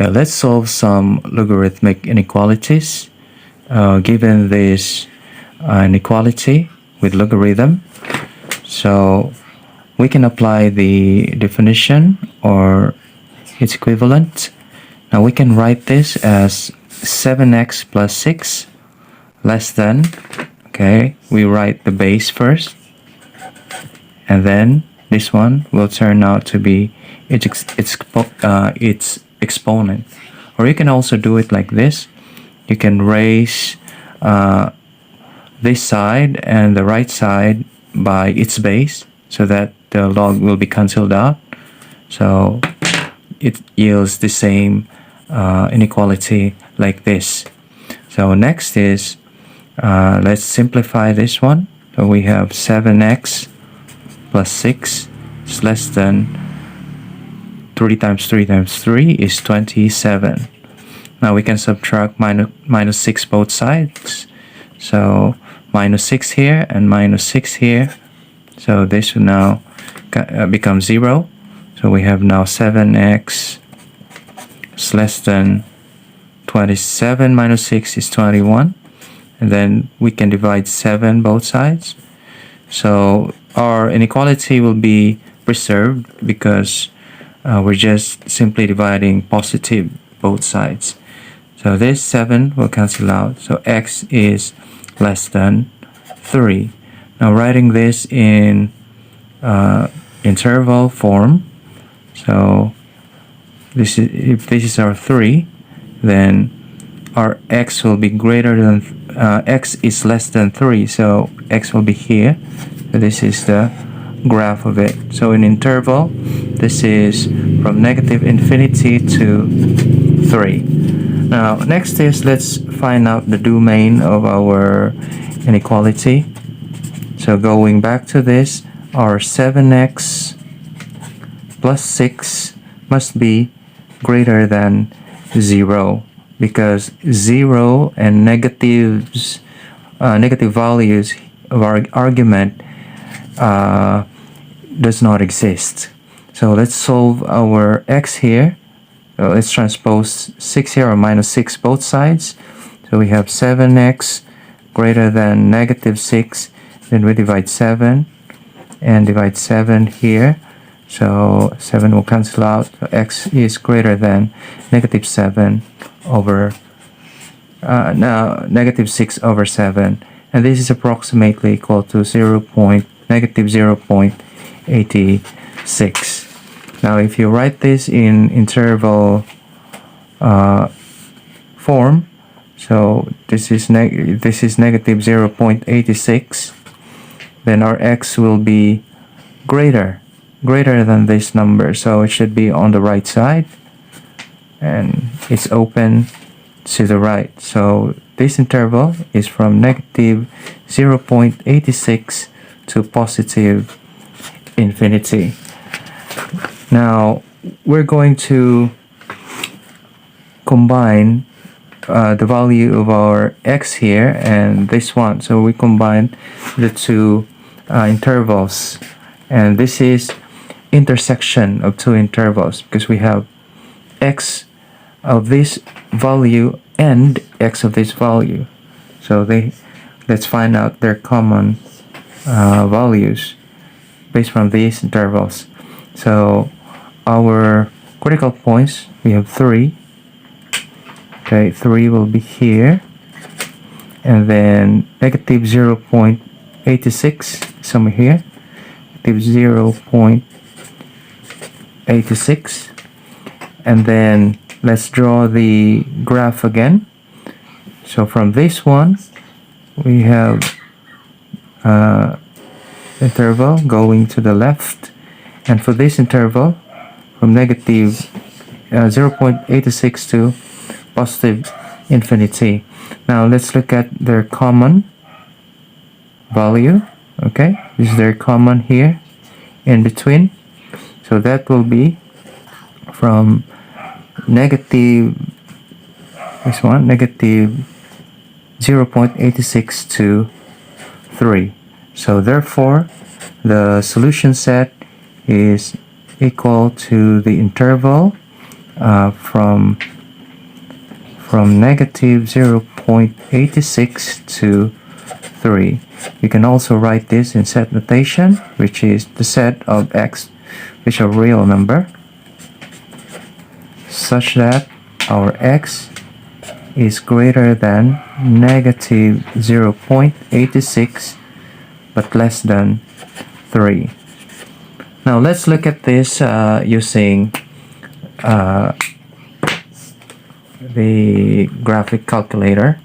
Okay, let's solve some logarithmic inequalities. Given this inequality with logarithm, so we can apply the definition or its equivalent. Now we can write this as 7x plus 6 less than, okay, we write the base first, and then this one will turn out to be its exponent. Or you can also do it like this. You can raise this side and the right side by its base so that the log will be cancelled out. So it yields the same inequality like this. So next is, let's simplify this one. So we have 7x plus 6 is less than 3 times 3 times 3 is 27. Now we can subtract minus 6 both sides. So minus 6 here and minus 6 here. So this will now become 0. So we have now 7x is less than 27 minus 6 is 21. And then we can divide 7 both sides. So our inequality will be preserved because we're just simply dividing positive both sides. So this 7 will cancel out. So x is less than 3. Now writing this in interval form. So this is, if this is our 3, then our x will be greater than x is less than 3. So x will be here. So this is the graph of it. So in interval, this is from negative infinity to 3. Now next is, let's find out the domain of our inequality. So going back to this, our 7x plus 6 must be greater than 0, because 0 and negative values of our argument does not exist. So let's solve our x here. So let's transpose 6 here, or minus 6 both sides. So we have 7x greater than negative 6. Then we divide 7 and divide 7 here. So 7 will cancel out. So x is greater than negative 7 over now negative 6 over 7. And this is approximately equal to negative 0.86. Now if you write this in interval form, so this is negative 0.86, then our x will be greater than this number. So it should be on the right side, and it's open to the right. So this interval is from negative 0.86 to positive infinity. Now we're going to combine the value of our x here and this one. So we combine the two intervals, and this is intersection of two intervals because we have x of this value and x of this value. So let's find out their common values based from these intervals. So our critical points, we have 3. Okay, 3 will be here, and then negative 0.86 somewhere here, negative 0.86, and then let's draw the graph again. So from this one, we have interval going to the left, and for this interval, from negative 0.86 to positive infinity. Now let's look at their common value. Okay, this is their common here in between. So that will be from negative, this one, negative 0.86 to 3. So therefore, the solution set is equal to the interval from negative 0.86 to 3. You can also write this in set notation, which is the set of x which are real number, such that our x is greater than negative 0.86 but less than 3. Now let's look at this using the graphic calculator.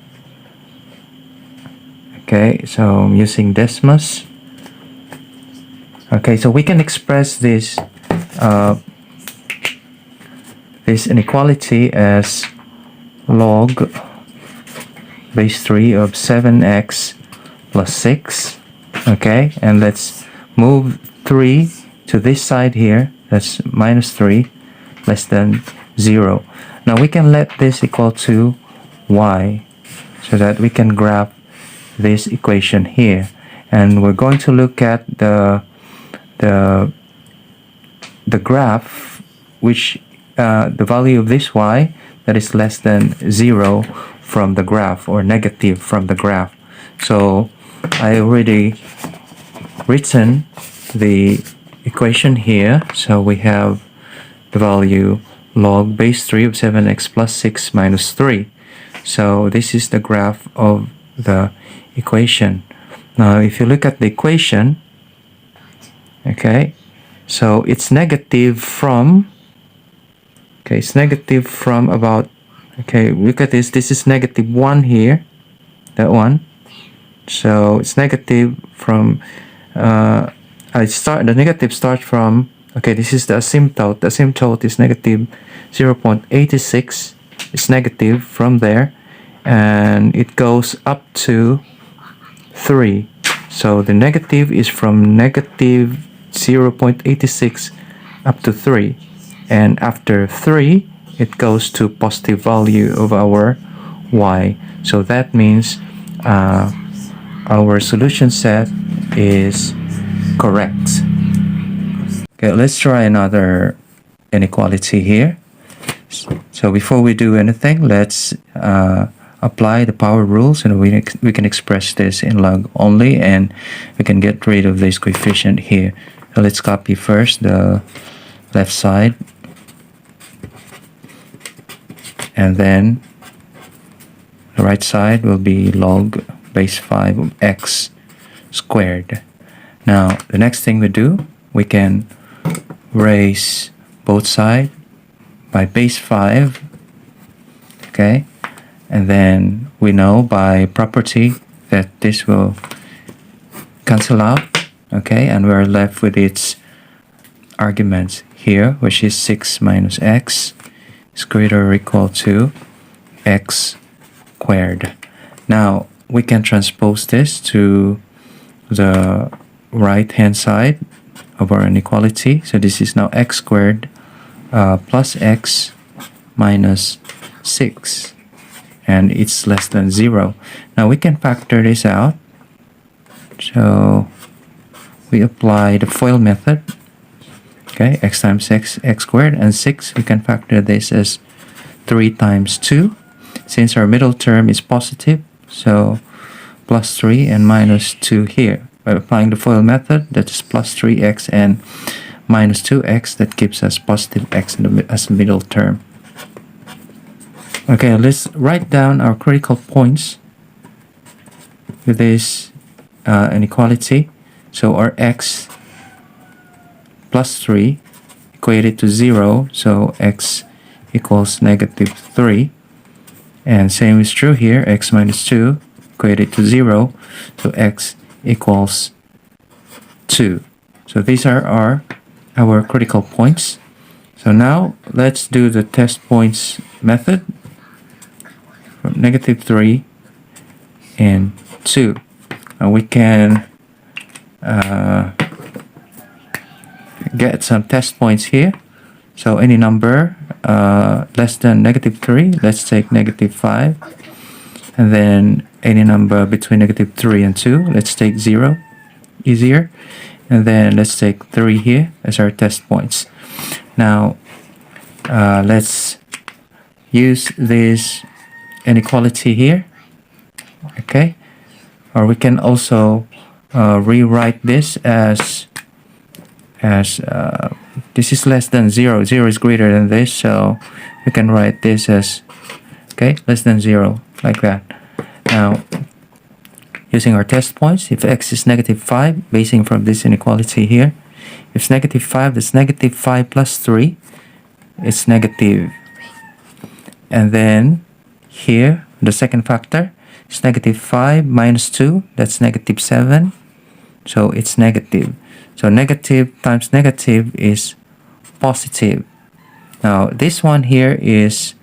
Okay, so I'm using Desmos. Okay, so we can express this this inequality as log base 3 of 7x plus 6. Okay, and let's move 3 to this side here. That's minus 3 less than 0. Now we can let this equal to y so that we can graph this equation here, and we're going to look at the graph which the value of this y that is less than 0 from the graph, or negative from the graph. So I already written the equation here. So we have the value log base 3 of 7x plus 6 minus 3. So this is the graph of the equation. Now if you look at the equation, okay, so it's negative from, okay, it's negative from about, okay, look at this, this is negative 1 here, that one. So it's negative from, the negative starts from, okay, this is the asymptote. The asymptote is negative 0.86. It's negative from there, and it goes up to 3. So the negative is from negative 0.86 up to 3. And after 3, it goes to positive value of our y. So that means our solution set is correct. Okay, let's try another inequality here. So before we do anything, let's apply the power rules, and we can express this in log only, and we can get rid of this coefficient here. So let's copy first the left side, and then the right side will be log base 5 of x squared. Now the next thing we do, we can raise both sides by base 5, okay, and then we know by property that this will cancel out, okay, and we're left with its arguments here, which is 6 minus x is greater or equal to x squared. Now we can transpose this to the right hand side of our inequality. So this is now x squared plus x minus 6, and it's less than 0. Now we can factor this out. So we apply the FOIL method. Okay, x times x squared, and 6, we can factor this as 3 times 2. Since our middle term is positive, so plus 3 and minus 2 here. By applying the FOIL method, that is plus 3x and minus 2x, that gives us positive x as the middle term. Okay, let's write down our critical points with this inequality. So our x plus 3 equated to 0, so x equals negative 3. And same is true here, x minus 2 equated to 0, so x equals 2. So these are our critical points. So now let's do the test points method from negative 3 and 2. And we can get some test points here. So any number less than negative 3, let's take negative 5. And then any number between negative 3 and 2, let's take 0, easier. And then let's take 3 here as our test points. Now let's use this inequality here. Okay, or we can also rewrite this as this is less than 0. 0 is greater than this, so we can write this as less than 0, like that. Now, using our test points, if x is negative 5, basing from this inequality here, if it's negative 5, that's negative 5 plus 3, it's negative. And then here, the second factor is negative 5 minus 2, that's negative 7, so it's negative. So negative times negative is positive. Now this one here is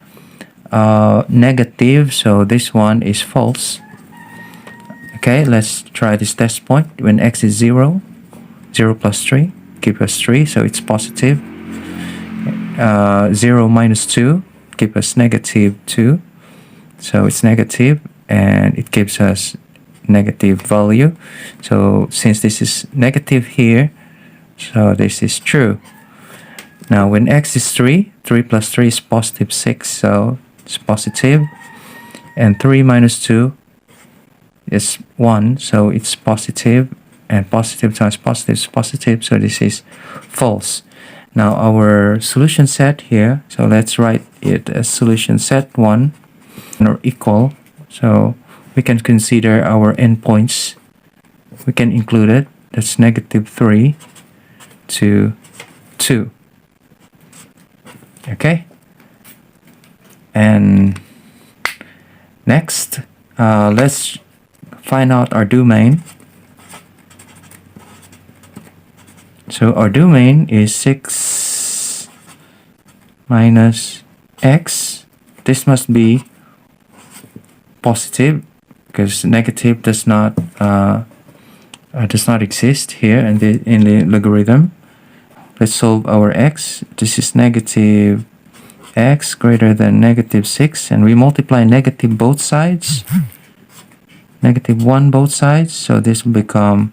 negative, so this one is false. Okay, let's try this test point. When x is 0, 0 plus 3 give us 3, so it's positive. 0 minus 2 give us negative 2, so it's negative, and it gives us negative value. So since this is negative here, so this is true. Now when x is 3, 3 plus 3 is positive 6, so it's positive. And 3 minus 2 is 1, so it's positive. And positive times positive is positive, so this is false. Now our solution set here, so let's write it as solution set 1 or equal. So we can consider our endpoints. We can include it. That's negative 3 to 2. Okay. And next, let's find out our domain. So our domain is 6 minus x. This must be positive, because negative does not exist here in the logarithm. Let's solve our x. This is negative x greater than negative 6, and we multiply negative both sides. Negative 1 both sides, so this will become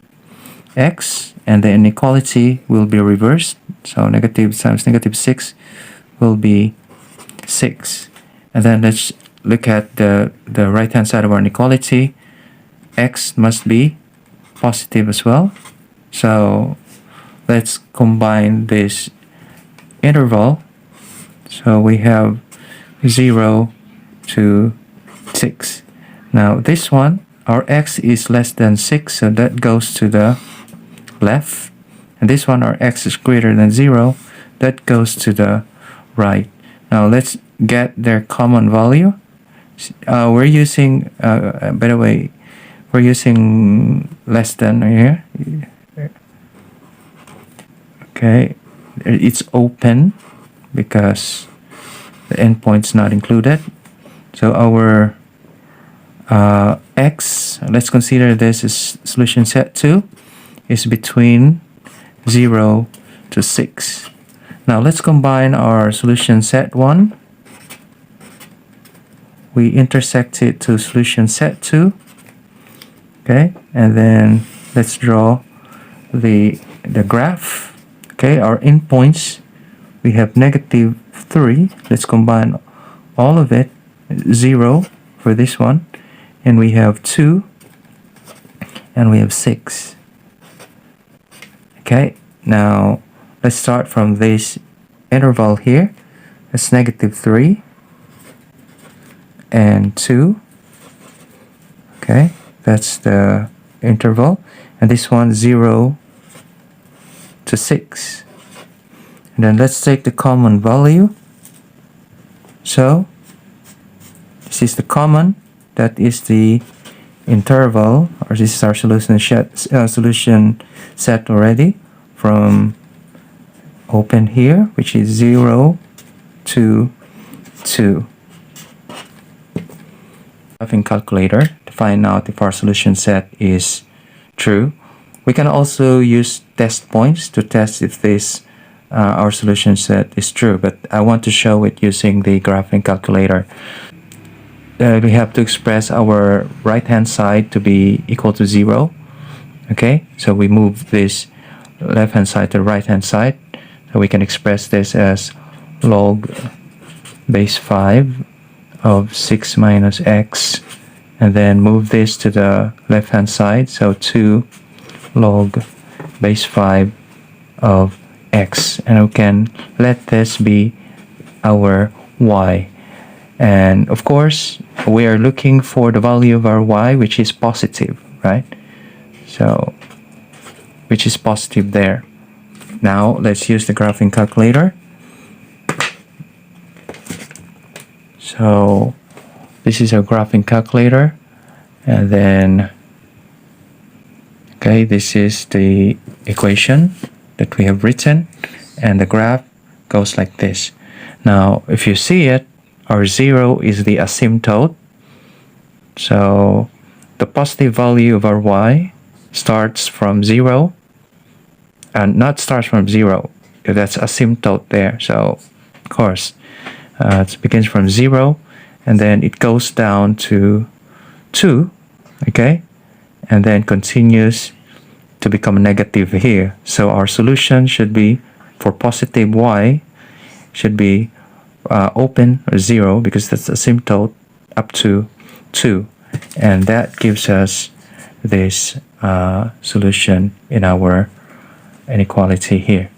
x, and the inequality will be reversed. So negative times negative 6 will be 6. And then let's look at the right hand side of our inequality. X must be positive as well. So let's combine this interval. So we have 0 to 6. Now this one, our x is less than 6, so that goes to the left. And this one, our x is greater than 0, that goes to the right. Now let's get their common value. We're using, by the way, we're using less than here. Okay, it's open because the endpoint's not included. So our x, let's consider this as solution set 2, is between 0 to 6. Now let's combine our solution set 1. We intersect it to solution set 2. Okay, and then let's draw the graph. Okay, our endpoints, we have negative 3. Let's combine all of it. 0 for this one, and we have 2, and we have 6. Okay, now let's start from this interval here. That's negative 3 and 2. Okay, that's the interval. And this one, 0 to 6. And then let's take the common value. So this is the common, that is the interval, or this is our solution set already from open here, which is 0 to 2. Graphing calculator to find out if our solution set is true. We can also use test points to test if this our solution set is true, but I want to show it using the graphing calculator. We have to express our right hand side to be equal to 0. Okay, so we move this left hand side to right hand side, so we can express this as log base 5 of 6 minus x, and then move this to the left hand side, so 2 log base 5 of x, and we can let this be our y. And of course we are looking for the value of our y which is positive, right? So which is positive there. Now let's use the graphing calculator. So this is our graphing calculator, and then okay, this is the equation that we have written, and the graph goes like this. Now if you see it, our 0 is the asymptote, so the positive value of our y starts from 0, and not starts from 0, that's asymptote there, so of course it begins from 0 and then it goes down to 2, okay, and then continues to become negative here. So our solution should be, for positive y, should be open or 0, because that's asymptote, up to 2, and that gives us this solution in our inequality here.